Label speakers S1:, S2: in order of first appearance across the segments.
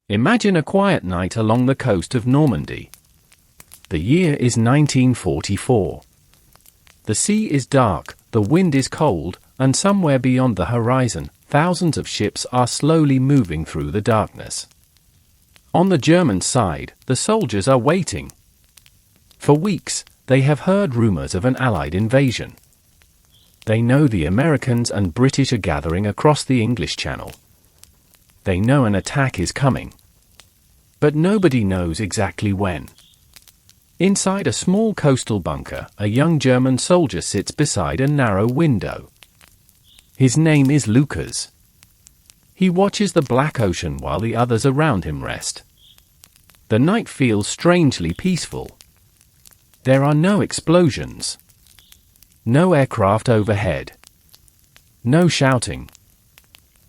S1: Imagine a quiet night along the coast of Normandy. The year is 1944. The sea is dark, the wind is cold, and somewhere beyond the horizon, thousands of ships are slowly moving through the darkness. On the German side, the soldiers are waiting. For weeks, they have heard rumors of an Allied invasion. They know the Americans and British are gathering across the English Channel. They know an attack is coming. But nobody knows exactly when. Inside a small coastal bunker, a young German soldier sits beside a narrow window. His name is Lukas. He watches the black ocean while the others around him rest. The night feels strangely peaceful. There are no explosions. No aircraft overhead. No shouting.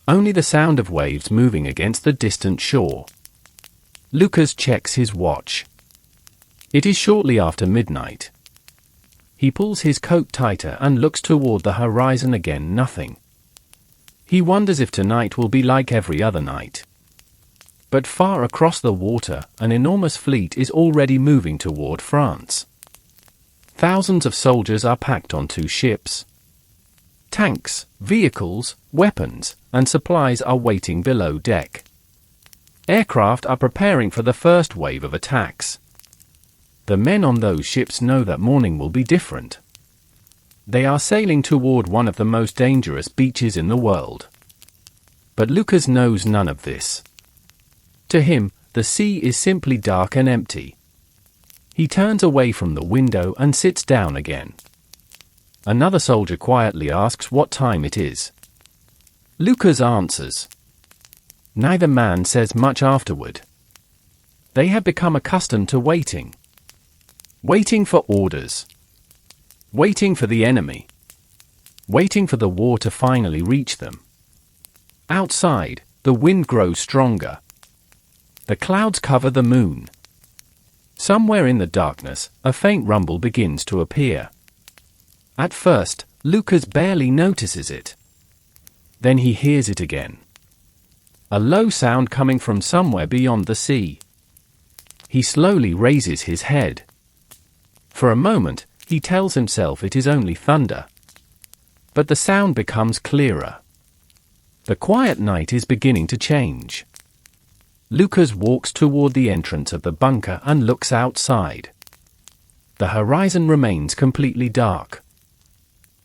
S1: Only the sound of waves moving against the distant shore. Lukas checks his watch. It is shortly after midnight. He pulls his coat tighter and looks toward the horizon again. Nothing. He wonders if tonight will be like every other night. But far across the water, an enormous fleet is already moving toward France. Thousands of soldiers are packed onto ships. Tanks, vehicles, weapons, and supplies are waiting below deck. Aircraft are preparing for the first wave of attacks. The men on those ships know that morning will be different. They are sailing toward one of the most dangerous beaches in the world. But Lukas knows none of this. To him, the sea is simply dark and empty. He turns away from the window and sits down again. Another soldier quietly asks what time it is. Lukas answers. Neither man says much afterward. They have become accustomed to waiting. Waiting for orders. Waiting for the enemy. Waiting for the war to finally reach them. Outside, the wind grows stronger. The clouds cover the moon. Somewhere in the darkness, a faint rumble begins to appear. At first, Lukas barely notices it. Then he hears it again. A low sound coming from somewhere beyond the sea. He slowly raises his head. For a moment, he tells himself it is only thunder. But the sound becomes clearer. The quiet night is beginning to change. Lukas walks toward the entrance of the bunker and looks outside. The horizon remains completely dark.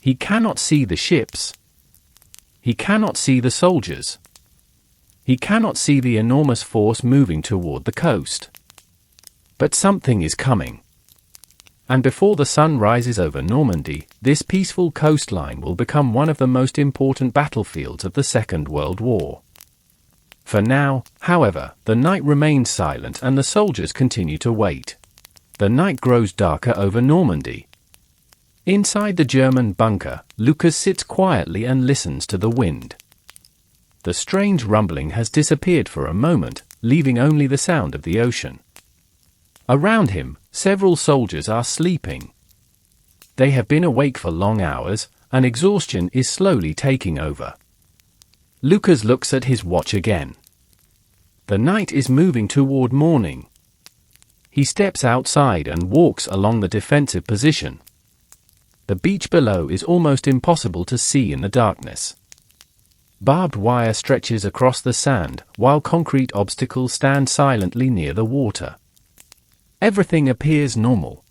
S1: He cannot see the ships. He cannot see the soldiers. He cannot see the enormous force moving toward the coast. But something is coming. And before the sun rises over Normandy, this peaceful coastline will become one of the most important battlefields of the Second World War. For now, however, the night remains silent and the soldiers continue to wait. The night grows darker over Normandy. Inside the German bunker, Lukas sits quietly and listens to the wind. The strange rumbling has disappeared for a moment, leaving only the sound of the ocean. Around him, several soldiers are sleeping. They have been awake for long hours, and exhaustion is slowly taking over. Lukas looks at his watch again. The night is moving toward morning. He steps outside and walks along the defensive position. The beach below is almost impossible to see in the darkness. Barbed wire stretches across the sand, while concrete obstacles stand silently near the water. Everything appears normal.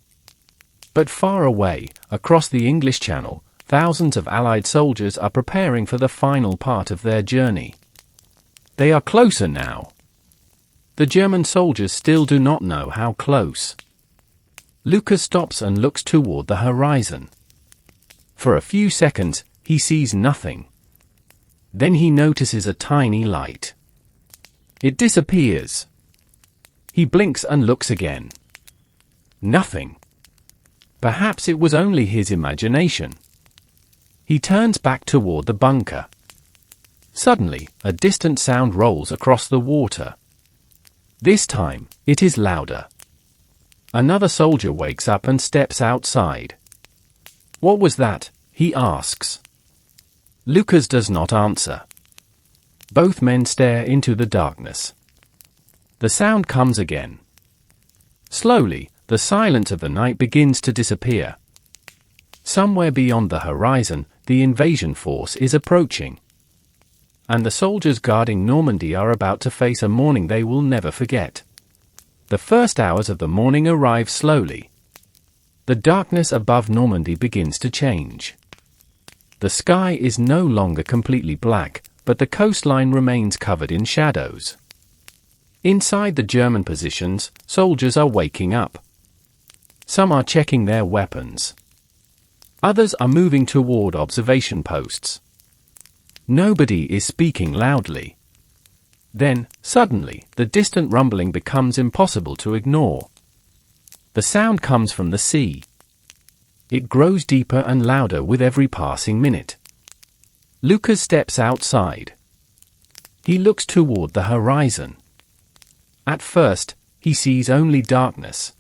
S1: But far away, across the English Channel, thousands of Allied soldiers are preparing for the final part of their journey. They are closer now. The German soldiers still do not know how close. Lukas stops and looks toward the horizon. For a few seconds, he sees nothing. Then he notices a tiny light. It disappears. He blinks and looks again. Nothing. Perhaps it was only his imagination. He turns back toward the bunker. Suddenly, a distant sound rolls across the water. This time, it is louder. Another soldier wakes up and steps outside. "What was that?" he asks. Lukas does not answer. Both men stare into the darkness. The sound comes again. Slowly, the silence of the night begins to disappear. Somewhere beyond the horizon, the invasion force is approaching. And the soldiers guarding Normandy are about to face a morning they will never forget. The first hours of the morning arrive slowly. The darkness above Normandy begins to change. The sky is no longer completely black, but the coastline remains covered in shadows. Inside the German positions, soldiers are waking up. Some are checking their weapons. Others are moving toward observation posts. Nobody is speaking loudly. Then, suddenly, the distant rumbling becomes impossible to ignore. The sound comes from the sea. It grows deeper and louder with every passing minute. Lucas steps outside. He looks toward the horizon. At first, he sees only darkness.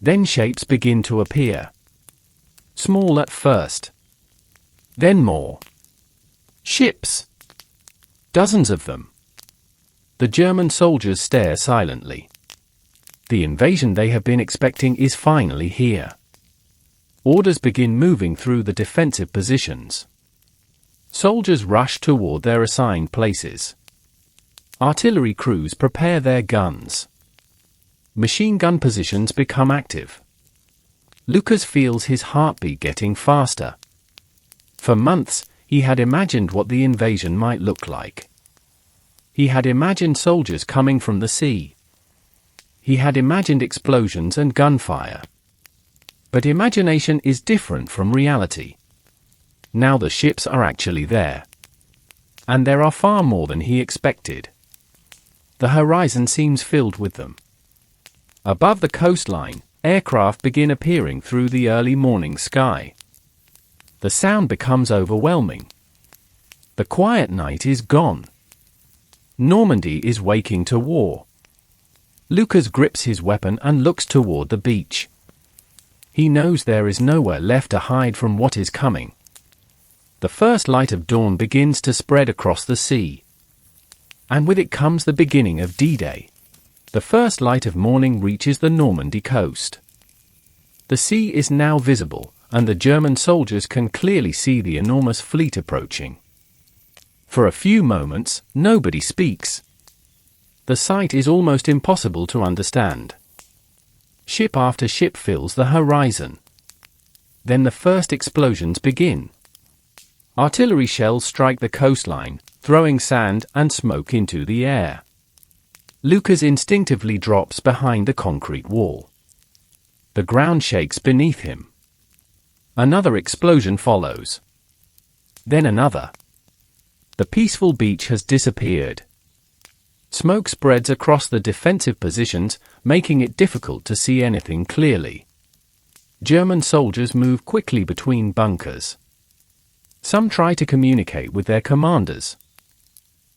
S1: Then shapes begin to appear. Small at first. Then more. Ships. Dozens of them. The German soldiers stare silently. The invasion they have been expecting is finally here. Orders begin moving through the defensive positions. Soldiers rush toward their assigned places. Artillery crews prepare their guns. Machine gun positions become active. Lucas feels his heartbeat getting faster. For months, he had imagined what the invasion might look like. He had imagined soldiers coming from the sea. He had imagined explosions and gunfire. But imagination is different from reality. Now the ships are actually there. And there are far more than he expected. The horizon seems filled with them. Above the coastline, aircraft begin appearing through the early morning sky. The sound becomes overwhelming. The quiet night is gone. Normandy is waking to war. Lucas grips his weapon and looks toward the beach. He knows there is nowhere left to hide from what is coming. The first light of dawn begins to spread across the sea. And with it comes the beginning of D-Day. The first light of morning reaches the Normandy coast. The sea is now visible, and the German soldiers can clearly see the enormous fleet approaching. For a few moments, nobody speaks. The sight is almost impossible to understand. Ship after ship fills the horizon. Then the first explosions begin. Artillery shells strike the coastline, throwing sand and smoke into the air. Lucas instinctively drops behind the concrete wall. The ground shakes beneath him. Another explosion follows. Then another. The peaceful beach has disappeared. Smoke spreads across the defensive positions, making it difficult to see anything clearly. German soldiers move quickly between bunkers. Some try to communicate with their commanders.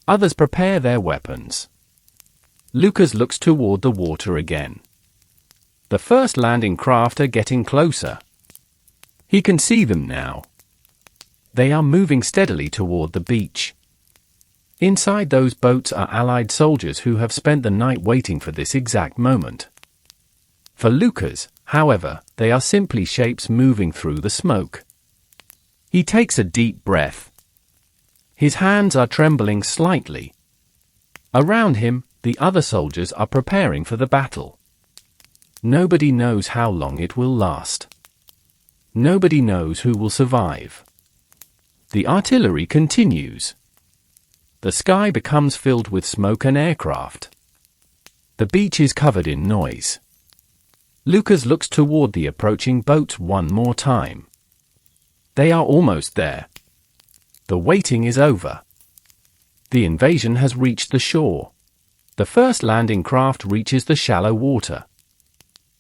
S1: Others prepare their weapons. Lucas looks toward the water again. The first landing craft are getting closer. He can see them now. They are moving steadily toward the beach. Inside those boats are Allied soldiers who have spent the night waiting for this exact moment. For Lucas, however, they are simply shapes moving through the smoke. He takes a deep breath. His hands are trembling slightly. Around him, the other soldiers are preparing for the battle. Nobody knows how long it will last. Nobody knows who will survive. The artillery continues. The sky becomes filled with smoke and aircraft. The beach is covered in noise. Lucas looks toward the approaching boats one more time. They are almost there. The waiting is over. The invasion has reached the shore. The first landing craft reaches the shallow water.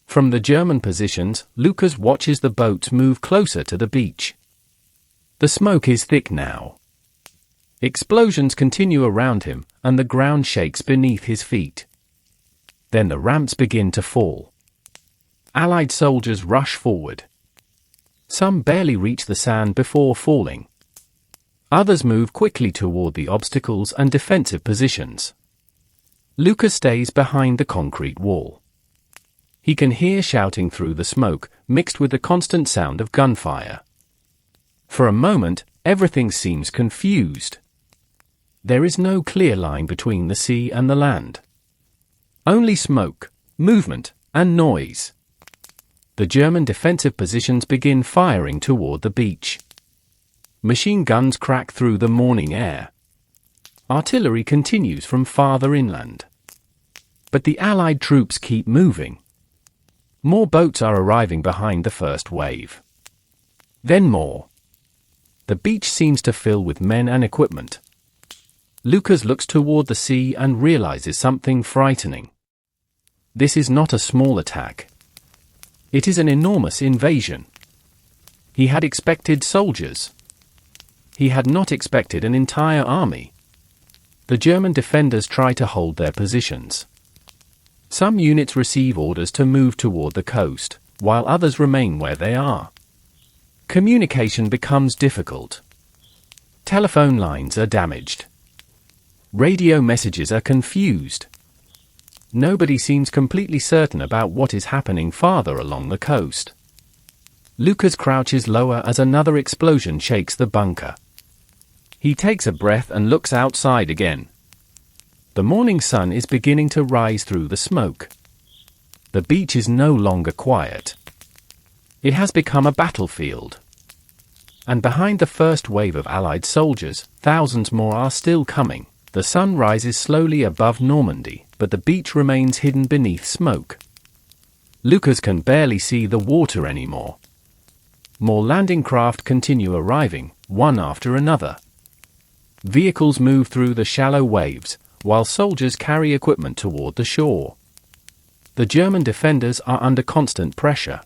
S1: From the German positions, Lucas watches the boats move closer to the beach. The smoke is thick now. Explosions continue around him, and the ground shakes beneath his feet. Then the ramps begin to fall. Allied soldiers rush forward. Some barely reach the sand before falling. Others move quickly toward the obstacles and defensive positions. Lucas stays behind the concrete wall. He can hear shouting through the smoke, mixed with the constant sound of gunfire. For a moment, everything seems confused. There is no clear line between the sea and the land. Only smoke, movement, and noise. The German defensive positions begin firing toward the beach. Machine guns crack through the morning air. Artillery continues from farther inland. But the Allied troops keep moving. More boats are arriving behind the first wave. Then more. The beach seems to fill with men and equipment. Lucas looks toward the sea and realizes something frightening. This is not a small attack. It is an enormous invasion. He had expected soldiers. He had not expected an entire army. The German defenders try to hold their positions. Some units receive orders to move toward the coast, while others remain where they are. Communication becomes difficult. Telephone lines are damaged. Radio messages are confused. Nobody seems completely certain about what is happening farther along the coast. Lucas crouches lower as another explosion shakes the bunker. He takes a breath and looks outside again. The morning sun is beginning to rise through the smoke. The beach is no longer quiet. It has become a battlefield. And behind the first wave of Allied soldiers, thousands more are still coming. The sun rises slowly above Normandy, but the beach remains hidden beneath smoke. Lucas can barely see the water anymore. More landing craft continue arriving, one after another. Vehicles move through the shallow waves, while soldiers carry equipment toward the shore. The German defenders are under constant pressure.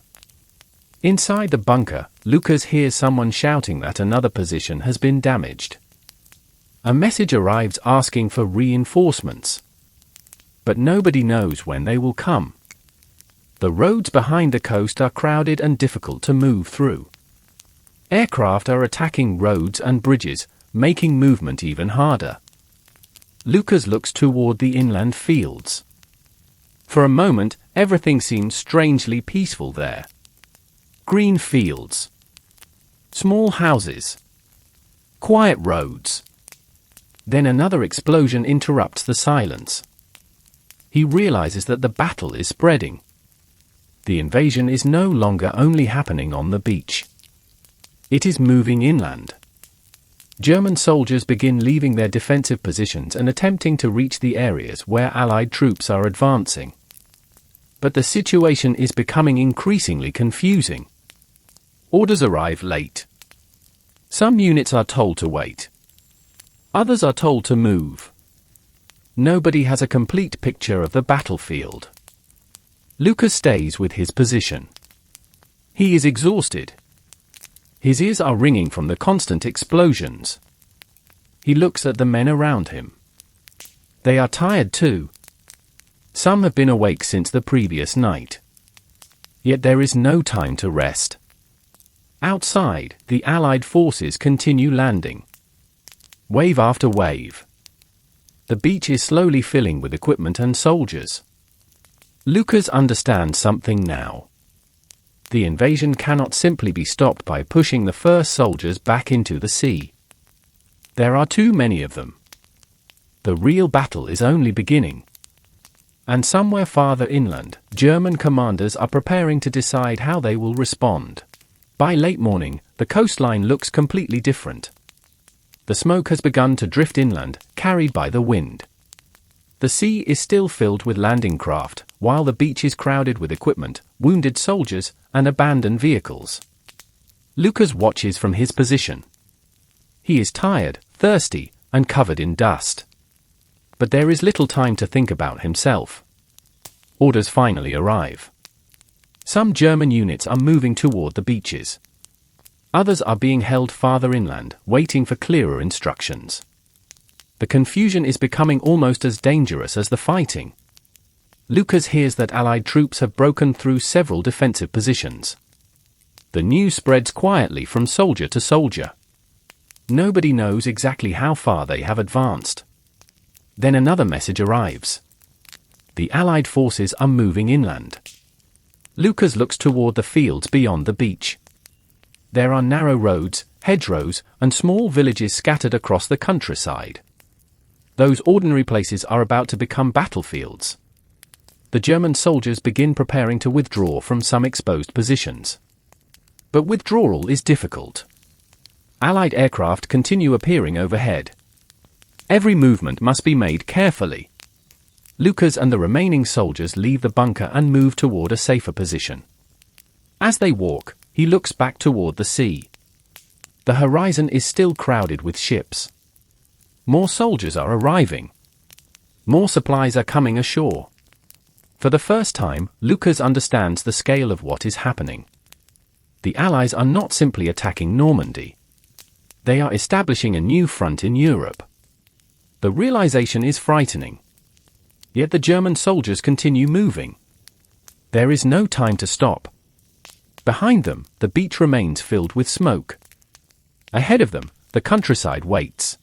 S1: Inside the bunker, Lucas hears someone shouting that another position has been damaged. A message arrives asking for reinforcements. But nobody knows when they will come. The roads behind the coast are crowded and difficult to move through. Aircraft are attacking roads and bridges, making movement even harder. Lucas looks toward the inland fields. For a moment, everything seems strangely peaceful there. Green fields. Small houses. Quiet roads. Then another explosion interrupts the silence. He realizes that the battle is spreading. The invasion is no longer only happening on the beach. It is moving inland. German soldiers begin leaving their defensive positions and attempting to reach the areas where Allied troops are advancing. But the situation is becoming increasingly confusing. Orders arrive late. Some units are told to wait. Others are told to move. Nobody has a complete picture of the battlefield. Lucas stays with his position. He is exhausted. His ears are ringing from the constant explosions. He looks at the men around him. They are tired too. Some have been awake since the previous night. Yet there is no time to rest. Outside, the Allied forces continue landing. Wave after wave. The beach is slowly filling with equipment and soldiers. Lucas understands something now. The invasion cannot simply be stopped by pushing the first soldiers back into the sea. There are too many of them. The real battle is only beginning. And somewhere farther inland, German commanders are preparing to decide how they will respond. By late morning, the coastline looks completely different. The smoke has begun to drift inland, carried by the wind. The sea is still filled with landing craft, while the beach is crowded with equipment, wounded soldiers, and abandoned vehicles. Lucas watches from his position. He is tired, thirsty, and covered in dust. But there is little time to think about himself. Orders finally arrive. Some German units are moving toward the beaches. Others are being held farther inland, waiting for clearer instructions. The confusion is becoming almost as dangerous as the fighting. Lucas hears that Allied troops have broken through several defensive positions. The news spreads quietly from soldier to soldier. Nobody knows exactly how far they have advanced. Then another message arrives. The Allied forces are moving inland. Lucas looks toward the fields beyond the beach. There are narrow roads, hedgerows, and small villages scattered across the countryside. Those ordinary places are about to become battlefields. The German soldiers begin preparing to withdraw from some exposed positions. But withdrawal is difficult. Allied aircraft continue appearing overhead. Every movement must be made carefully. Lucas and the remaining soldiers leave the bunker and move toward a safer position. As they walk, he looks back toward the sea. The horizon is still crowded with ships. More soldiers are arriving. More supplies are coming ashore. For the first time, Lucas understands the scale of what is happening. The Allies are not simply attacking Normandy. They are establishing a new front in Europe. The realization is frightening. Yet the German soldiers continue moving. There is no time to stop. Behind them, the beach remains filled with smoke. Ahead of them, the countryside waits.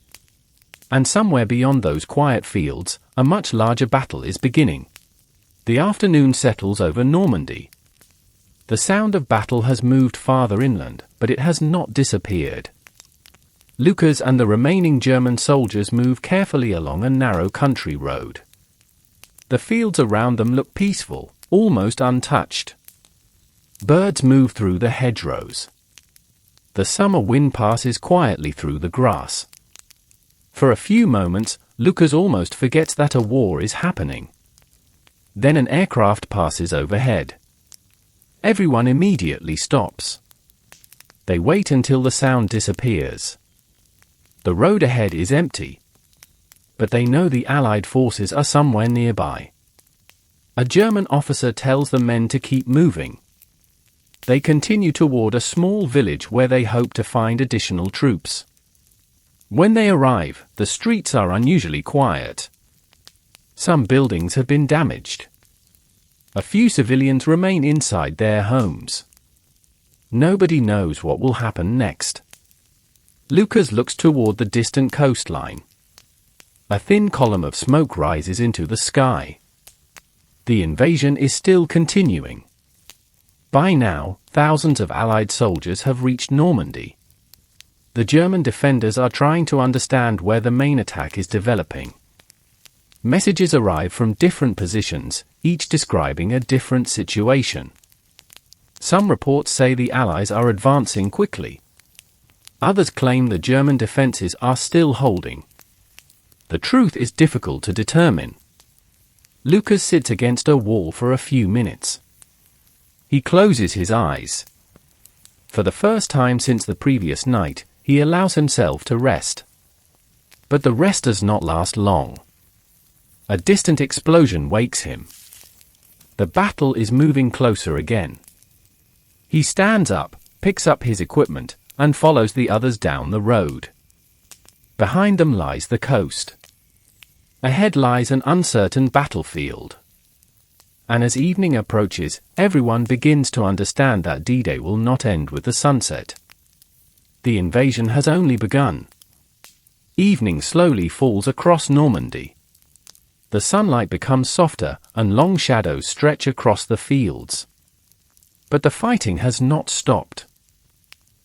S1: And somewhere beyond those quiet fields, a much larger battle is beginning. The afternoon settles over Normandy. The sound of battle has moved farther inland, but it has not disappeared. Lucas and the remaining German soldiers move carefully along a narrow country road. The fields around them look peaceful, almost untouched. Birds move through the hedgerows. The summer wind passes quietly through the grass. For a few moments, Lucas almost forgets that a war is happening. Then an aircraft passes overhead. Everyone immediately stops. They wait until the sound disappears. The road ahead is empty. But they know the Allied forces are somewhere nearby. A German officer tells the men to keep moving. They continue toward a small village where they hope to find additional troops. When they arrive, the streets are unusually quiet. Some buildings have been damaged. A few civilians remain inside their homes. Nobody knows what will happen next. Lucas looks toward the distant coastline. A thin column of smoke rises into the sky. The invasion is still continuing. By now, thousands of Allied soldiers have reached Normandy. The German defenders are trying to understand where the main attack is developing. Messages arrive from different positions, each describing a different situation. Some reports say the Allies are advancing quickly. Others claim the German defenses are still holding. The truth is difficult to determine. Lucas sits against a wall for a few minutes. He closes his eyes. For the first time since the previous night, he allows himself to rest. But the rest does not last long. A distant explosion wakes him. The battle is moving closer again. He stands up, picks up his equipment, and follows the others down the road. Behind them lies the coast. Ahead lies an uncertain battlefield. And as evening approaches, everyone begins to understand that D-Day will not end with the sunset. The invasion has only begun. Evening slowly falls across Normandy. The sunlight becomes softer, and long shadows stretch across the fields. But the fighting has not stopped.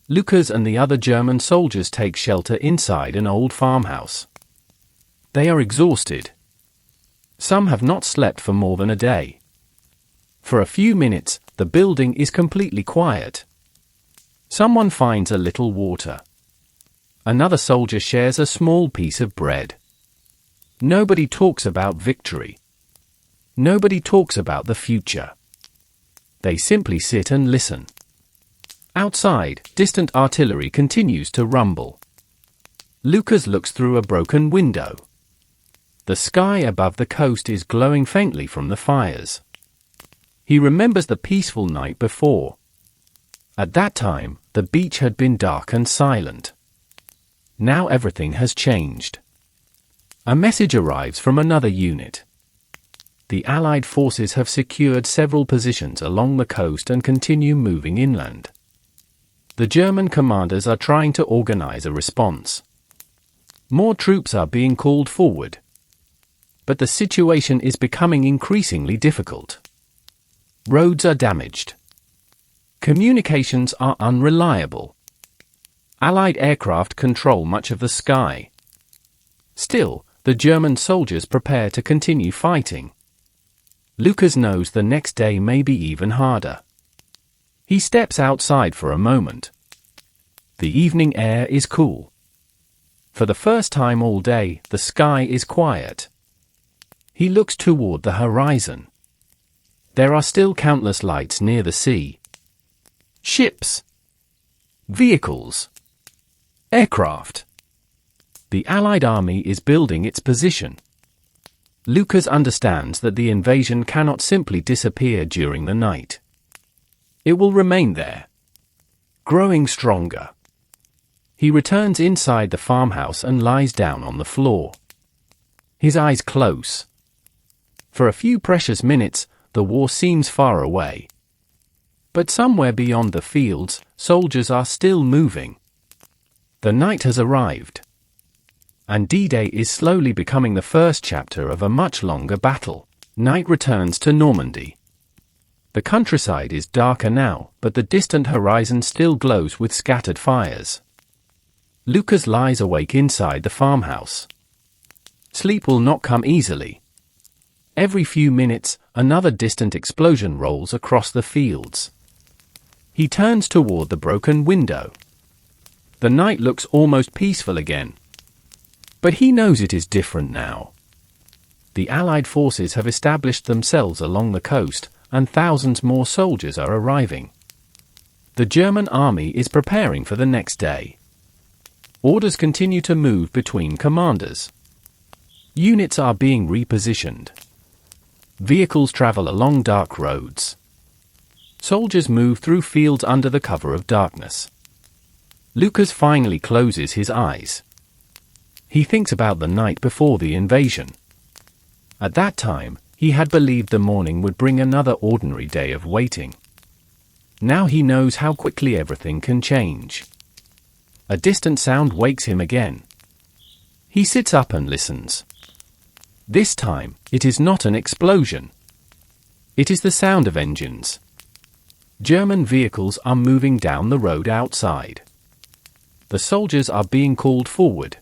S1: Lucas and the other German soldiers take shelter inside an old farmhouse. They are exhausted. Some have not slept for more than a day. For a few minutes, the building is completely quiet. Someone finds a little water. Another soldier shares a small piece of bread. Nobody talks about victory. Nobody talks about the future. They simply sit and listen. Outside, distant artillery continues to rumble. Lucas looks through a broken window. The sky above the coast is glowing faintly from the fires. He remembers the peaceful night before. At that time, the beach had been dark and silent. Now everything has changed. A message arrives from another unit. The Allied forces have secured several positions along the coast and continue moving inland. The German commanders are trying to organize a response. More troops are being called forward. But the situation is becoming increasingly difficult. Roads are damaged. Communications are unreliable. Allied aircraft control much of the sky. Still, the German soldiers prepare to continue fighting. Lucas knows the next day may be even harder. He steps outside for a moment. The evening air is cool. For the first time all day, the sky is quiet. He looks toward the horizon. There are still countless lights near the sea. Ships. Vehicles. Aircraft. The Allied army is building its position. Lucas understands that the invasion cannot simply disappear during the night. It will remain there, growing stronger. He returns inside the farmhouse and lies down on the floor. His eyes close. For a few precious minutes, the war seems far away. But somewhere beyond the fields, soldiers are still moving. The night has arrived. And D-Day is slowly becoming the first chapter of a much longer battle. Night returns to Normandy. The countryside is darker now, but the distant horizon still glows with scattered fires. Lucas lies awake inside the farmhouse. Sleep will not come easily. Every few minutes, another distant explosion rolls across the fields. He turns toward the broken window. The night looks almost peaceful again. But he knows it is different now. The Allied forces have established themselves along the coast, and thousands more soldiers are arriving. The German army is preparing for the next day. Orders continue to move between commanders. Units are being repositioned. Vehicles travel along dark roads. Soldiers move through fields under the cover of darkness. Lucas finally closes his eyes. He thinks about the night before the invasion. At that time, he had believed the morning would bring another ordinary day of waiting. Now he knows how quickly everything can change. A distant sound wakes him again. He sits up and listens. This time, it is not an explosion. It is the sound of engines. German vehicles are moving down the road outside. The soldiers are being called forward.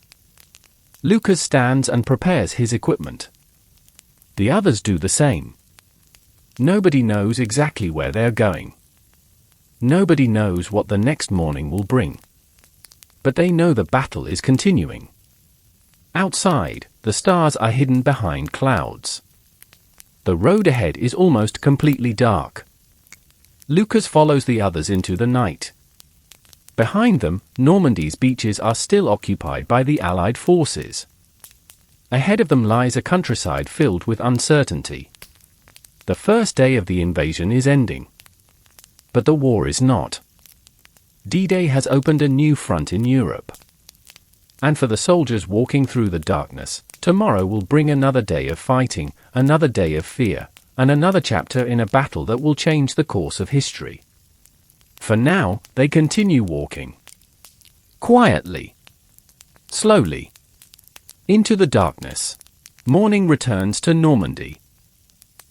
S1: Lucas stands and prepares his equipment. The others do the same. Nobody knows exactly where they're going. Nobody knows what the next morning will bring. But they know the battle is continuing. Outside, the stars are hidden behind clouds. The road ahead is almost completely dark. Lucas follows the others into the night. Behind them, Normandy's beaches are still occupied by the Allied forces. Ahead of them lies a countryside filled with uncertainty. The first day of the invasion is ending. But the war is not. D-Day has opened a new front in Europe. And for the soldiers walking through the darkness, tomorrow will bring another day of fighting, another day of fear, and another chapter in a battle that will change the course of history. For now, they continue walking. Quietly. Slowly. Into the darkness. Morning returns to Normandy.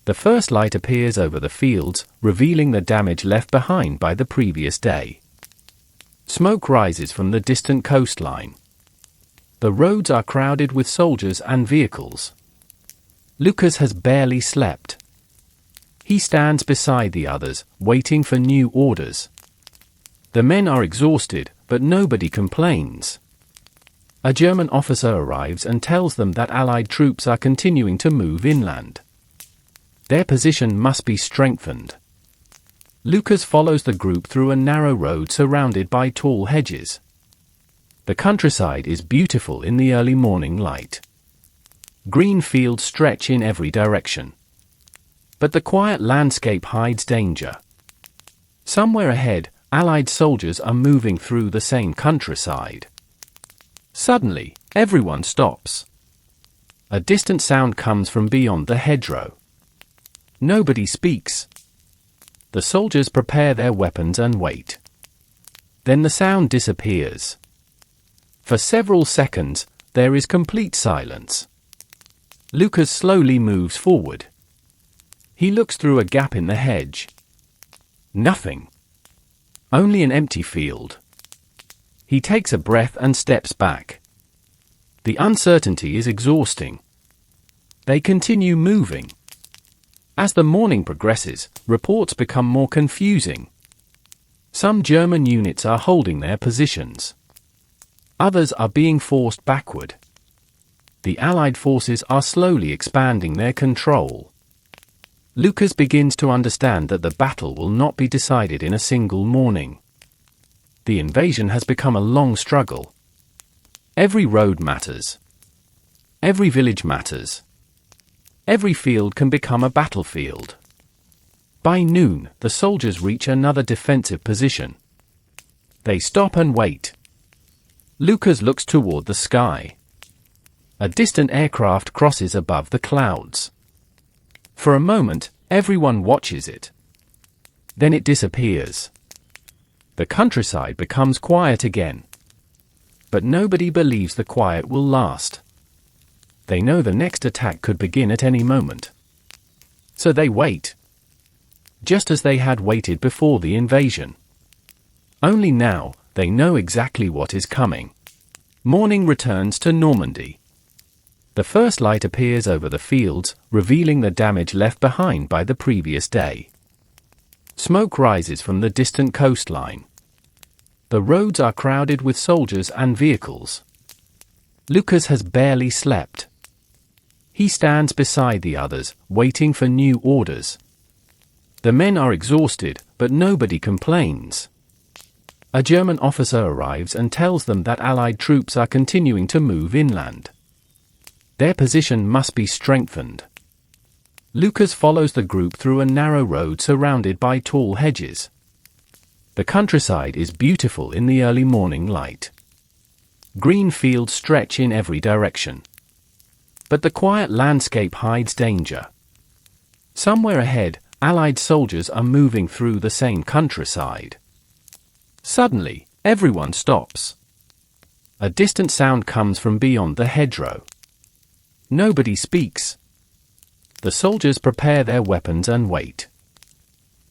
S1: The first light appears over the fields, revealing the damage left behind by the previous day. Smoke rises from the distant coastline. The roads are crowded with soldiers and vehicles. Lucas has barely slept. He stands beside the others, waiting for new orders. The men are exhausted, but nobody complains. A German officer arrives and tells them that Allied troops are continuing to move inland. Their position must be strengthened. Lucas follows the group through a narrow road surrounded by tall hedges. The countryside is beautiful in the early morning light. Green fields stretch in every direction. But the quiet landscape hides danger. Somewhere ahead, Allied soldiers are moving through the same countryside. Suddenly, everyone stops. A distant sound comes from beyond the hedgerow. Nobody speaks. The soldiers prepare their weapons and wait. Then the sound disappears. For several seconds, there is complete silence. Lucas slowly moves forward. He looks through a gap in the hedge. Nothing. Only an empty field. He takes a breath and steps back. The uncertainty is exhausting. They continue moving. As the morning progresses, reports become more confusing. Some German units are holding their positions. Others are being forced backward. The Allied forces are slowly expanding their control. Lucas begins to understand that the battle will not be decided in a single morning. The invasion has become a long struggle. Every road matters. Every village matters. Every field can become a battlefield. By noon, the soldiers reach another defensive position. They stop and wait. Lucas looks toward the sky. A distant aircraft crosses above the clouds. For a moment, everyone watches it. Then it disappears. The countryside becomes quiet again. But nobody believes the quiet will last. They know the next attack could begin at any moment. So they wait. Just as they had waited before the invasion. Only now, they know exactly what is coming. Morning returns to Normandy. The first light appears over the fields, revealing the damage left behind by the previous day. Smoke rises from the distant coastline. The roads are crowded with soldiers and vehicles. Lucas has barely slept. He stands beside the others, waiting for new orders. The men are exhausted, but nobody complains. A German officer arrives and tells them that Allied troops are continuing to move inland. Their position must be strengthened. Lucas follows the group through a narrow road surrounded by tall hedges. The countryside is beautiful in the early morning light. Green fields stretch in every direction. But the quiet landscape hides danger. Somewhere ahead, Allied soldiers are moving through the same countryside. Suddenly, everyone stops. A distant sound comes from beyond the hedgerow. Nobody speaks. The soldiers prepare their weapons and wait.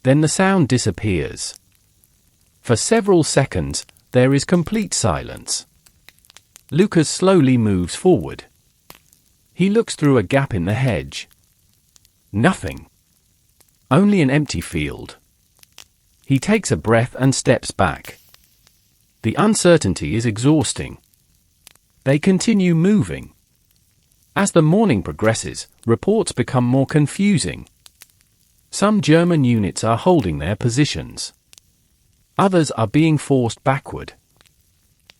S1: Then the sound disappears. For several seconds, there is complete silence. Lucas slowly moves forward. He looks through a gap in the hedge. Nothing. Only an empty field. He takes a breath and steps back. The uncertainty is exhausting. They continue moving. As the morning progresses, reports become more confusing. Some German units are holding their positions. Others are being forced backward.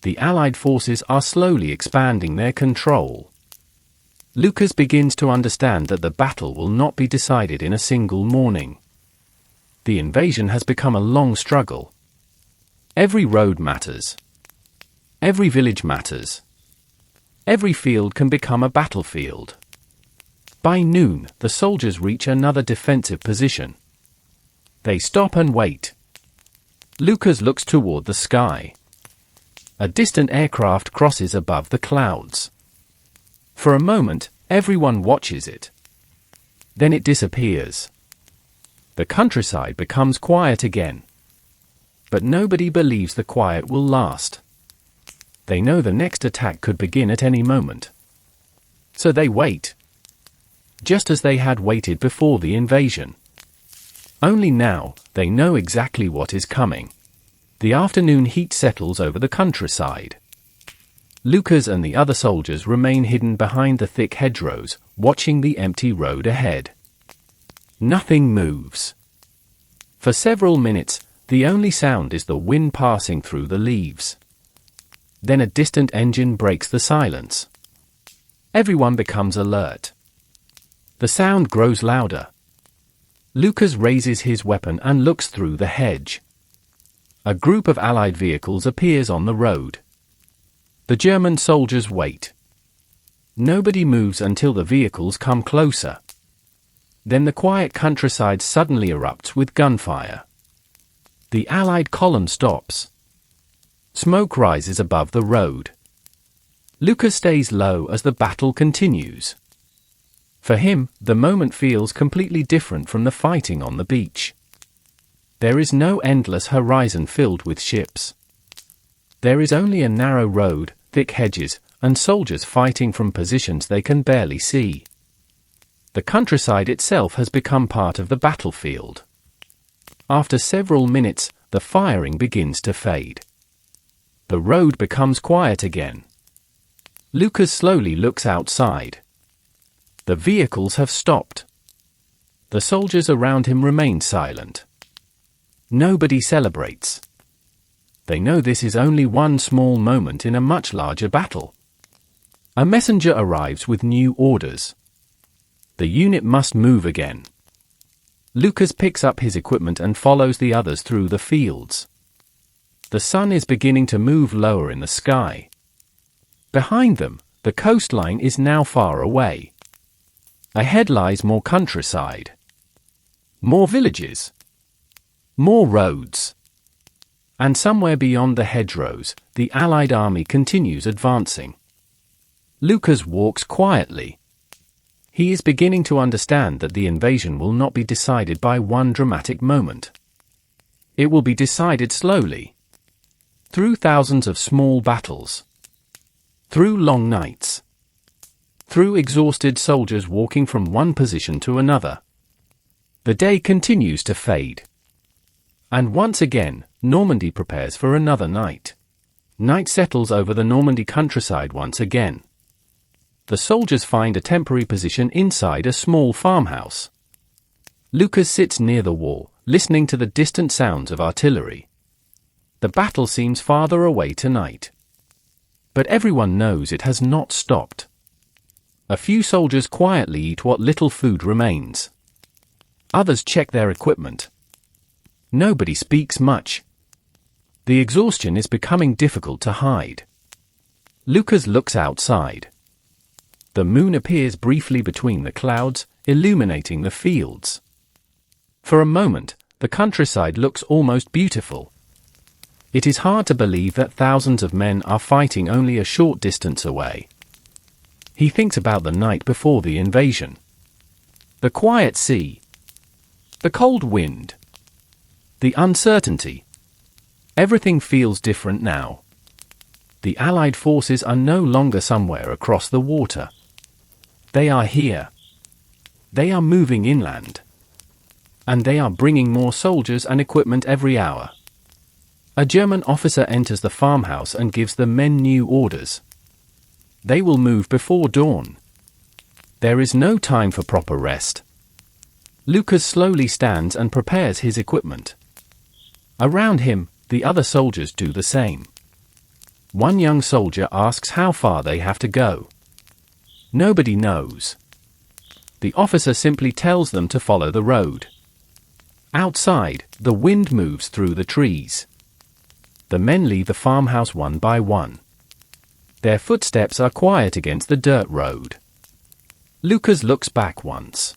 S1: The Allied forces are slowly expanding their control. Lucas begins to understand that the battle will not be decided in a single morning. The invasion has become a long struggle. Every road matters. Every village matters. Every field can become a battlefield. By noon, the soldiers reach another defensive position. They stop and wait. Lucas looks toward the sky. A distant aircraft crosses above the clouds. For a moment, everyone watches it. Then it disappears. The countryside becomes quiet again. But nobody believes the quiet will last. They know the next attack could begin at any moment. So they wait. Just as they had waited before the invasion. Only now, they know exactly what is coming. The afternoon heat settles over the countryside. Lucas and the other soldiers remain hidden behind the thick hedgerows, watching the empty road ahead. Nothing moves. For several minutes, the only sound is the wind passing through the leaves. Then a distant engine breaks the silence. Everyone becomes alert. The sound grows louder. Lucas raises his weapon and looks through the hedge. A group of Allied vehicles appears on the road. The German soldiers wait. Nobody moves until the vehicles come closer. Then the quiet countryside suddenly erupts with gunfire. The Allied column stops. Smoke rises above the road. Lucas stays low as the battle continues. For him, the moment feels completely different from the fighting on the beach. There is no endless horizon filled with ships. There is only a narrow road, thick hedges, and soldiers fighting from positions they can barely see. The countryside itself has become part of the battlefield. After several minutes, the firing begins to fade. The road becomes quiet again. Lucas slowly looks outside. The vehicles have stopped. The soldiers around him remain silent. Nobody celebrates. They know this is only one small moment in a much larger battle. A messenger arrives with new orders. The unit must move again. Lucas picks up his equipment and follows the others through the fields. The sun is beginning to move lower in the sky. Behind them, the coastline is now far away. Ahead lies more countryside. More villages. More roads. And somewhere beyond the hedgerows, the Allied army continues advancing. Lucas walks quietly. He is beginning to understand that the invasion will not be decided by one dramatic moment. It will be decided slowly. Through thousands of small battles. Through long nights. Through exhausted soldiers walking from one position to another. The day continues to fade. And once again, Normandy prepares for another night. Night settles over the Normandy countryside once again. The soldiers find a temporary position inside a small farmhouse. Lucas sits near the wall, listening to the distant sounds of artillery. The battle seems farther away tonight. But everyone knows it has not stopped. A few soldiers quietly eat what little food remains. Others check their equipment. Nobody speaks much. The exhaustion is becoming difficult to hide. Lucas looks outside. The moon appears briefly between the clouds, illuminating the fields. For a moment, the countryside looks almost beautiful. It is hard to believe that thousands of men are fighting only a short distance away. He thinks about the night before the invasion. The quiet sea. The cold wind. The uncertainty. Everything feels different now. The Allied forces are no longer somewhere across the water. They are here. They are moving inland. And they are bringing more soldiers and equipment every hour. A German officer enters the farmhouse and gives the men new orders. They will move before dawn. There is no time for proper rest. Lucas slowly stands and prepares his equipment. Around him, the other soldiers do the same. One young soldier asks how far they have to go. Nobody knows. The officer simply tells them to follow the road. Outside, the wind moves through the trees. The men leave the farmhouse one by one. Their footsteps are quiet against the dirt road. Lucas looks back once.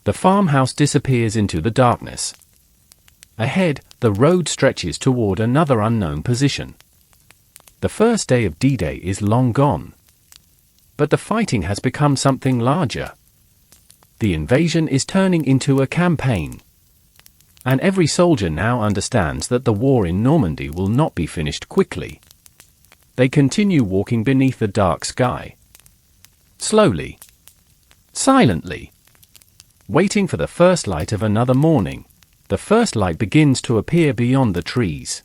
S1: The farmhouse disappears into the darkness. Ahead, the road stretches toward another unknown position. The first day of D-Day is long gone. But the fighting has become something larger. The invasion is turning into a campaign. And every soldier now understands that the war in Normandy will not be finished quickly. They continue walking beneath the dark sky. Slowly. Silently. Waiting for the first light of another morning. The first light begins to appear beyond the trees.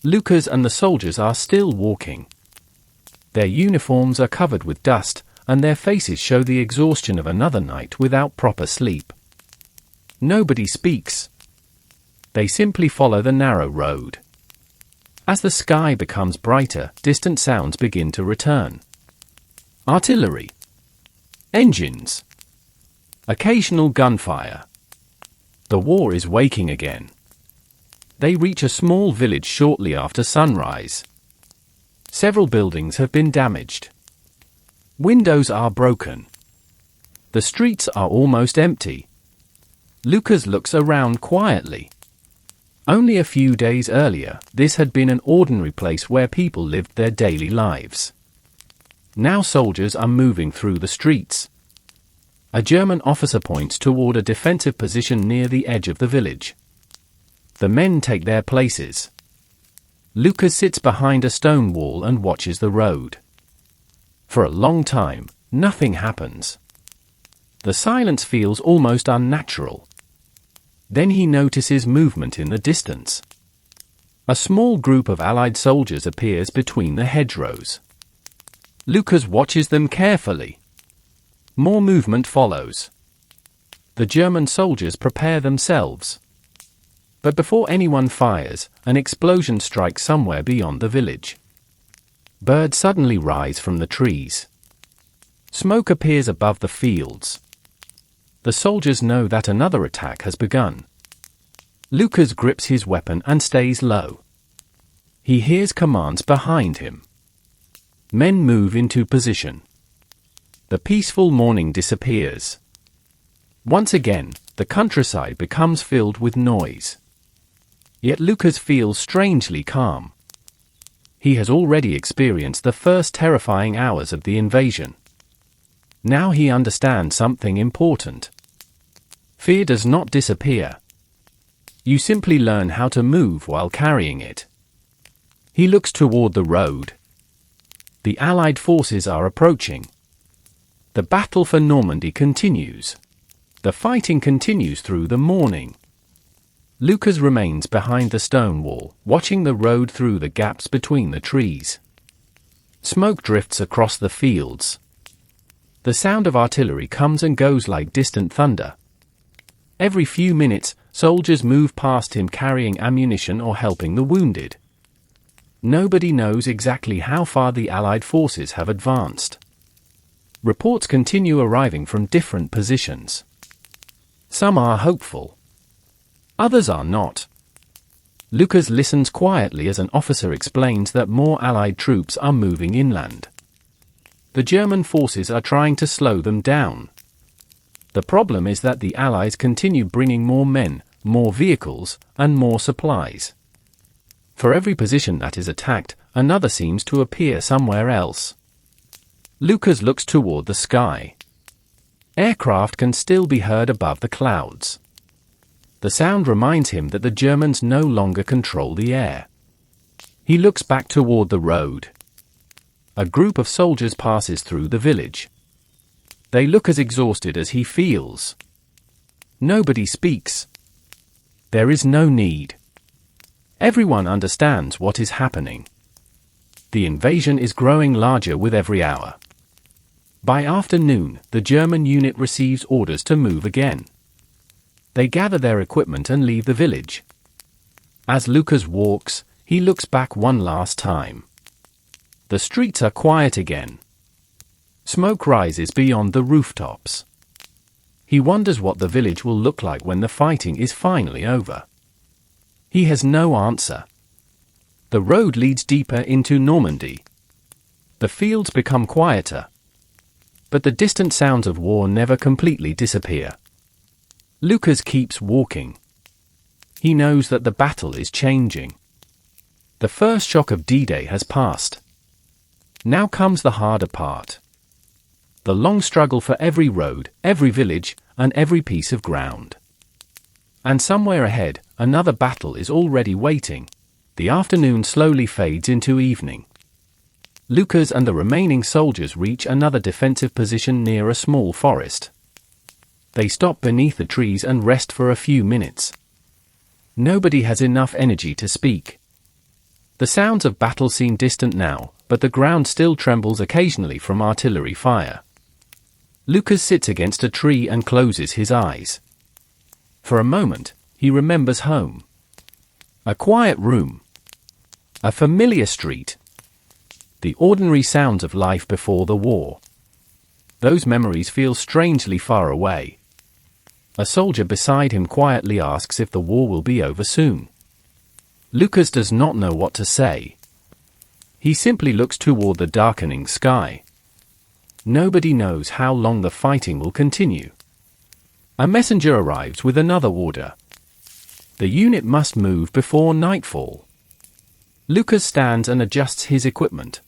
S1: Lucas and the soldiers are still walking. Their uniforms are covered with dust, and their faces show the exhaustion of another night without proper sleep. Nobody speaks. They simply follow the narrow road. As the sky becomes brighter, distant sounds begin to return. Artillery. Engines. Occasional gunfire. The war is waking again. They reach a small village shortly after sunrise. Several buildings have been damaged. Windows are broken. The streets are almost empty. Lucas looks around quietly. Only a few days earlier, this had been an ordinary place where people lived their daily lives. Now soldiers are moving through the streets. A German officer points toward a defensive position near the edge of the village. The men take their places. Lucas sits behind a stone wall and watches the road. For a long time, nothing happens. The silence feels almost unnatural. Then he notices movement in the distance. A small group of Allied soldiers appears between the hedgerows. Lucas watches them carefully. More movement follows. The German soldiers prepare themselves. But before anyone fires, an explosion strikes somewhere beyond the village. Birds suddenly rise from the trees. Smoke appears above the fields. The soldiers know that another attack has begun. Lucas grips his weapon and stays low. He hears commands behind him. Men move into position. The peaceful morning disappears. Once again, the countryside becomes filled with noise. Yet Lucas feels strangely calm. He has already experienced the first terrifying hours of the invasion. Now he understands something important. Fear does not disappear. You simply learn how to move while carrying it. He looks toward the road. The Allied forces are approaching. The battle for Normandy continues. The fighting continues through the morning. Lucas remains behind the stone wall, watching the road through the gaps between the trees. Smoke drifts across the fields. The sound of artillery comes and goes like distant thunder. Every few minutes, soldiers move past him carrying ammunition or helping the wounded. Nobody knows exactly how far the Allied forces have advanced. Reports continue arriving from different positions. Some are hopeful. Others are not. Lucas listens quietly as an officer explains that more Allied troops are moving inland. The German forces are trying to slow them down. The problem is that the Allies continue bringing more men, more vehicles, and more supplies. For every position that is attacked, another seems to appear somewhere else. Lucas looks toward the sky. Aircraft can still be heard above the clouds. The sound reminds him that the Germans no longer control the air. He looks back toward the road. A group of soldiers passes through the village. They look as exhausted as he feels. Nobody speaks. There is no need. Everyone understands what is happening. The invasion is growing larger with every hour. By afternoon, the German unit receives orders to move again. They gather their equipment and leave the village. As Lucas walks, he looks back one last time. The streets are quiet again. Smoke rises beyond the rooftops. He wonders what the village will look like when the fighting is finally over. He has no answer. The road leads deeper into Normandy. The fields become quieter. But the distant sounds of war never completely disappear. Lucas keeps walking. He knows that the battle is changing. The first shock of D-Day has passed. Now comes the harder part. The long struggle for every road, every village, and every piece of ground. And somewhere ahead, another battle is already waiting. The afternoon slowly fades into evening. Lucas and the remaining soldiers reach another defensive position near a small forest. They stop beneath the trees and rest for a few minutes. Nobody has enough energy to speak. The sounds of battle seem distant now, but the ground still trembles occasionally from artillery fire. Lucas sits against a tree and closes his eyes. For a moment, he remembers home. A quiet room. A familiar street. The ordinary sounds of life before the war. Those memories feel strangely far away. A soldier beside him quietly asks if the war will be over soon. Lucas does not know what to say. He simply looks toward the darkening sky. Nobody knows how long the fighting will continue. A messenger arrives with another order. The unit must move before nightfall. Lucas stands and adjusts his equipment.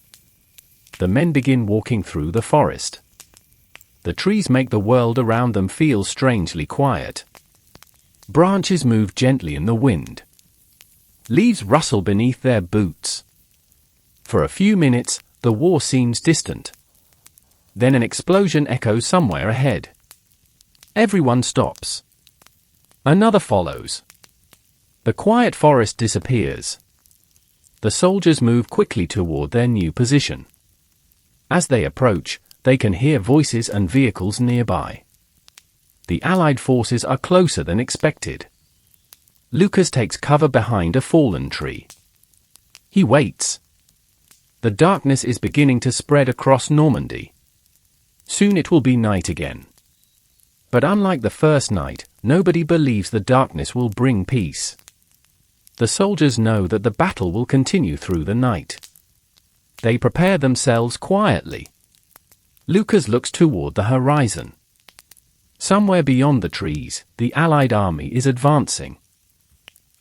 S1: The men begin walking through the forest. The trees make the world around them feel strangely quiet. Branches move gently in the wind. Leaves rustle beneath their boots. For a few minutes, the war seems distant. Then an explosion echoes somewhere ahead. Everyone stops. Another follows. The quiet forest disappears. The soldiers move quickly toward their new position. As they approach, they can hear voices and vehicles nearby. The Allied forces are closer than expected. Lucas takes cover behind a fallen tree. He waits. The darkness is beginning to spread across Normandy. Soon it will be night again. But unlike the first night, nobody believes the darkness will bring peace. The soldiers know that the battle will continue through the night. They prepare themselves quietly. Lucas looks toward the horizon. Somewhere beyond the trees, the Allied army is advancing.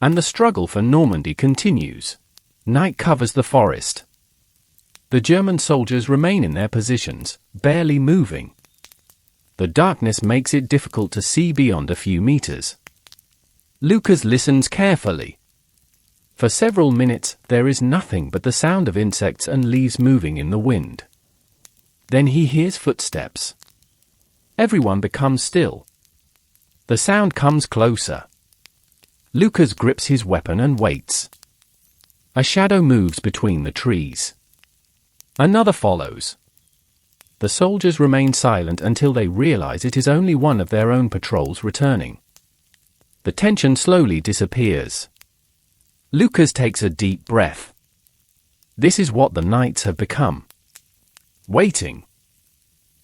S1: And the struggle for Normandy continues. Night covers the forest. The German soldiers remain in their positions, barely moving. The darkness makes it difficult to see beyond a few meters. Lucas listens carefully. For several minutes, there is nothing but the sound of insects and leaves moving in the wind. Then he hears footsteps. Everyone becomes still. The sound comes closer. Lucas grips his weapon and waits. A shadow moves between the trees. Another follows. The soldiers remain silent until they realize it is only one of their own patrols returning. The tension slowly disappears. Lucas takes a deep breath. This is what the nights have become. Waiting.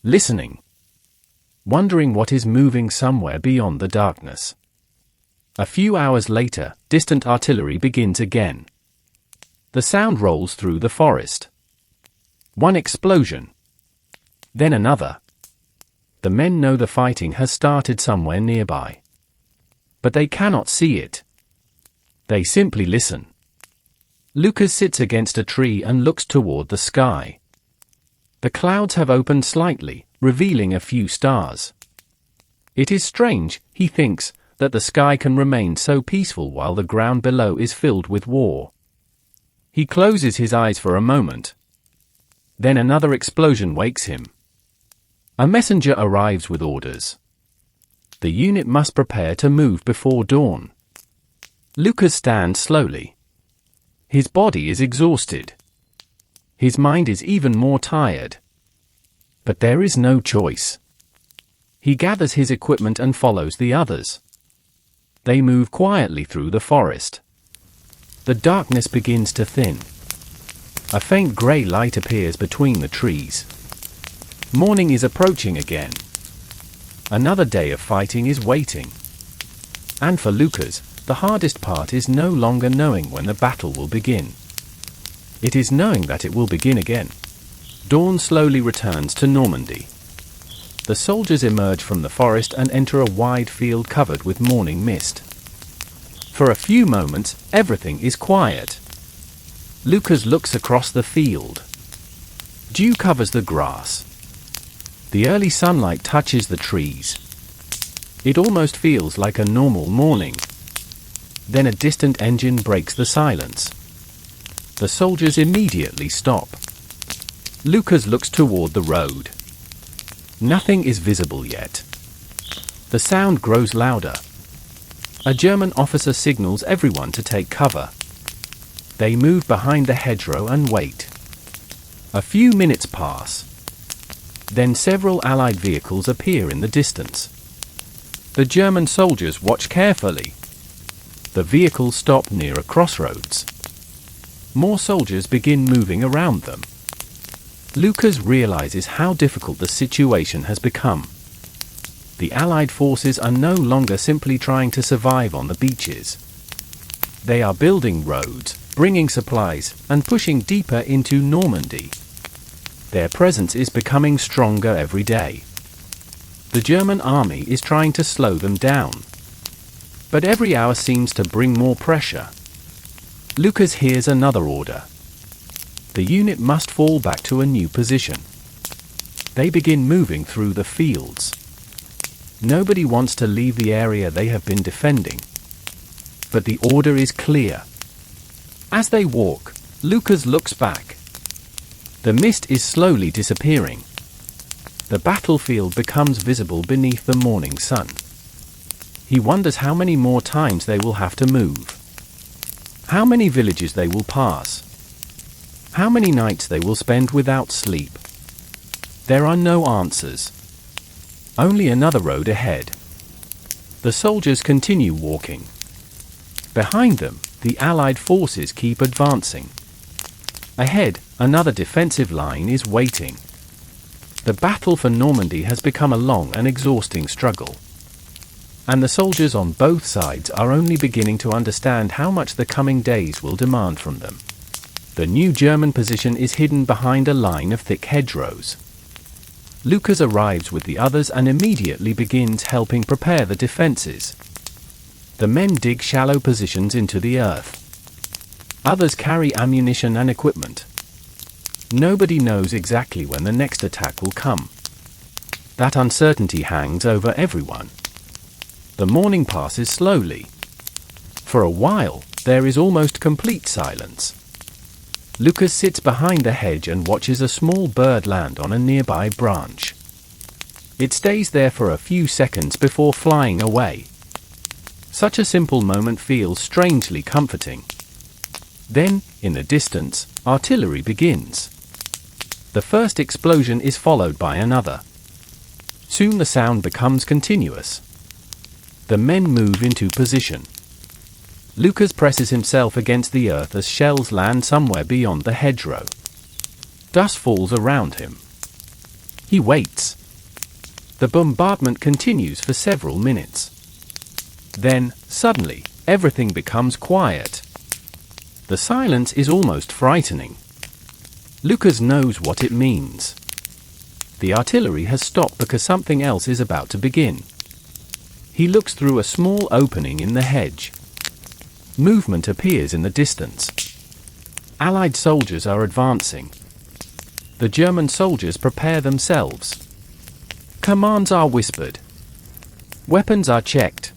S1: Listening. Wondering what is moving somewhere beyond the darkness. A few hours later, distant artillery begins again. The sound rolls through the forest. One explosion. Then another. The men know the fighting has started somewhere nearby. But they cannot see it. They simply listen. Lucas sits against a tree and looks toward the sky. The clouds have opened slightly, revealing a few stars. It is strange, he thinks, that the sky can remain so peaceful while the ground below is filled with war. He closes his eyes for a moment. Then another explosion wakes him. A messenger arrives with orders. The unit must prepare to move before dawn. Lucas stands slowly. His body is exhausted. His mind is even more tired. But there is no choice. He gathers his equipment and follows the others. They move quietly through the forest. The darkness begins to thin. A faint grey light appears between the trees. Morning is approaching again. Another day of fighting is waiting. And for Lucas, the hardest part is no longer knowing when the battle will begin. It is knowing that it will begin again. Dawn slowly returns to Normandy. The soldiers emerge from the forest and enter a wide field covered with morning mist. For a few moments, everything is quiet. Lucas looks across the field. Dew covers the grass. The early sunlight touches the trees. It almost feels like a normal morning. Then a distant engine breaks the silence. The soldiers immediately stop. Lucas looks toward the road. Nothing is visible yet. The sound grows louder. A German officer signals everyone to take cover. They move behind the hedgerow and wait. A few minutes pass. Then several Allied vehicles appear in the distance. The German soldiers watch carefully. The vehicles stop near a crossroads. More soldiers begin moving around them. Lucas realizes how difficult the situation has become. The Allied forces are no longer simply trying to survive on the beaches. They are building roads, bringing supplies, and pushing deeper into Normandy. Their presence is becoming stronger every day. The German army is trying to slow them down. But every hour seems to bring more pressure. Lucas hears another order. The unit must fall back to a new position. They begin moving through the fields. Nobody wants to leave the area they have been defending. But the order is clear. As they walk, Lucas looks back. The mist is slowly disappearing. The battlefield becomes visible beneath the morning sun. He wonders how many more times they will have to move. How many villages they will pass. How many nights they will spend without sleep. There are no answers. Only another road ahead. The soldiers continue walking. Behind them, the Allied forces keep advancing. Ahead, another defensive line is waiting. The battle for Normandy has become a long and exhausting struggle. And the soldiers on both sides are only beginning to understand how much the coming days will demand from them. The new German position is hidden behind a line of thick hedgerows. Lucas arrives with the others and immediately begins helping prepare the defenses. The men dig shallow positions into the earth. Others carry ammunition and equipment. Nobody knows exactly when the next attack will come. That uncertainty hangs over everyone. The morning passes slowly. For a while, there is almost complete silence. Lucas sits behind the hedge and watches a small bird land on a nearby branch. It stays there for a few seconds before flying away. Such a simple moment feels strangely comforting. Then, in the distance, artillery begins. The first explosion is followed by another. Soon the sound becomes continuous. The men move into position. Lucas presses himself against the earth as shells land somewhere beyond the hedgerow. Dust falls around him. He waits. The bombardment continues for several minutes. Then, suddenly, everything becomes quiet. The silence is almost frightening. Lucas knows what it means. The artillery has stopped because something else is about to begin. He looks through a small opening in the hedge. Movement appears in the distance. Allied soldiers are advancing. The German soldiers prepare themselves. Commands are whispered. Weapons are checked.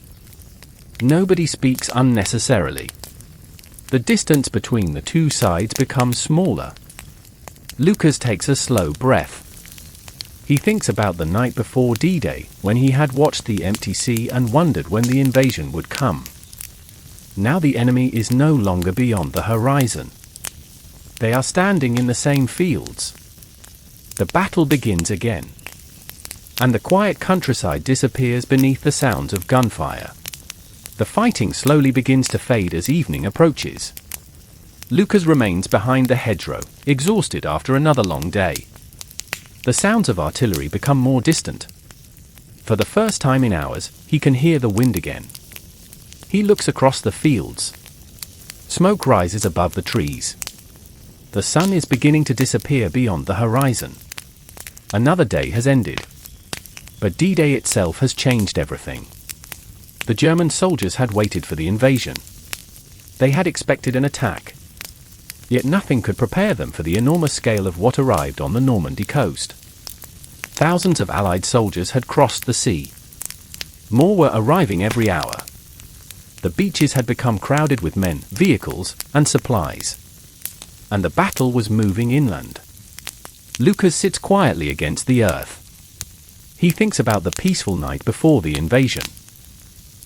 S1: Nobody speaks unnecessarily. The distance between the two sides becomes smaller. Lucas takes a slow breath. He thinks about the night before D-Day, when he had watched the empty sea and wondered when the invasion would come. Now the enemy is no longer beyond the horizon. They are standing in the same fields. The battle begins again. And the quiet countryside disappears beneath the sounds of gunfire. The fighting slowly begins to fade as evening approaches. Lucas remains behind the hedgerow, exhausted after another long day. The sounds of artillery become more distant. For the first time in hours, he can hear the wind again. He looks across the fields. Smoke rises above the trees. The sun is beginning to disappear beyond the horizon. Another day has ended. But D-Day itself has changed everything. The German soldiers had waited for the invasion. They had expected an attack. Yet nothing could prepare them for the enormous scale of what arrived on the Normandy coast. Thousands of Allied soldiers had crossed the sea. More were arriving every hour. The beaches had become crowded with men, vehicles, and supplies. And the battle was moving inland. Lucas sits quietly against the earth. He thinks about the peaceful night before the invasion.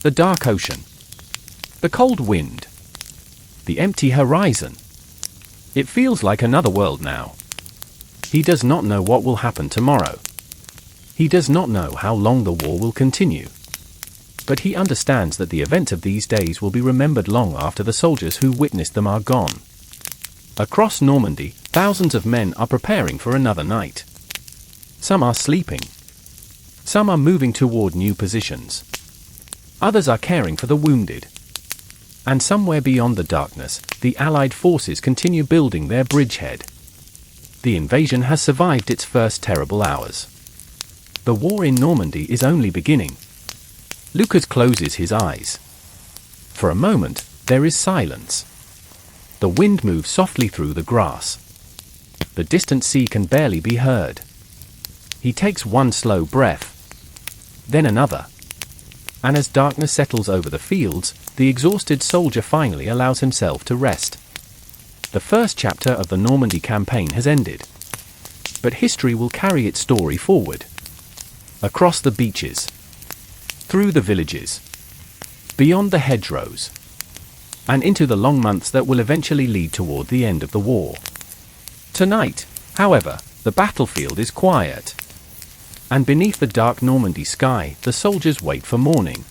S1: The dark ocean. The cold wind. The empty horizon. It feels like another world now. He does not know what will happen tomorrow. He does not know how long the war will continue. But he understands that the events of these days will be remembered long after the soldiers who witnessed them are gone. Across Normandy, thousands of men are preparing for another night. Some are sleeping. Some are moving toward new positions. Others are caring for the wounded. And somewhere beyond the darkness, the Allied forces continue building their bridgehead. The invasion has survived its first terrible hours. The war in Normandy is only beginning. Lucas closes his eyes. For a moment, there is silence. The wind moves softly through the grass. The distant sea can barely be heard. He takes one slow breath, then another. And as darkness settles over the fields, the exhausted soldier finally allows himself to rest. The first chapter of the Normandy campaign has ended. But history will carry its story forward. Across the beaches, through the villages, beyond the hedgerows, and into the long months that will eventually lead toward the end of the war. Tonight, however, the battlefield is quiet. And beneath the dark Normandy sky, the soldiers wait for morning.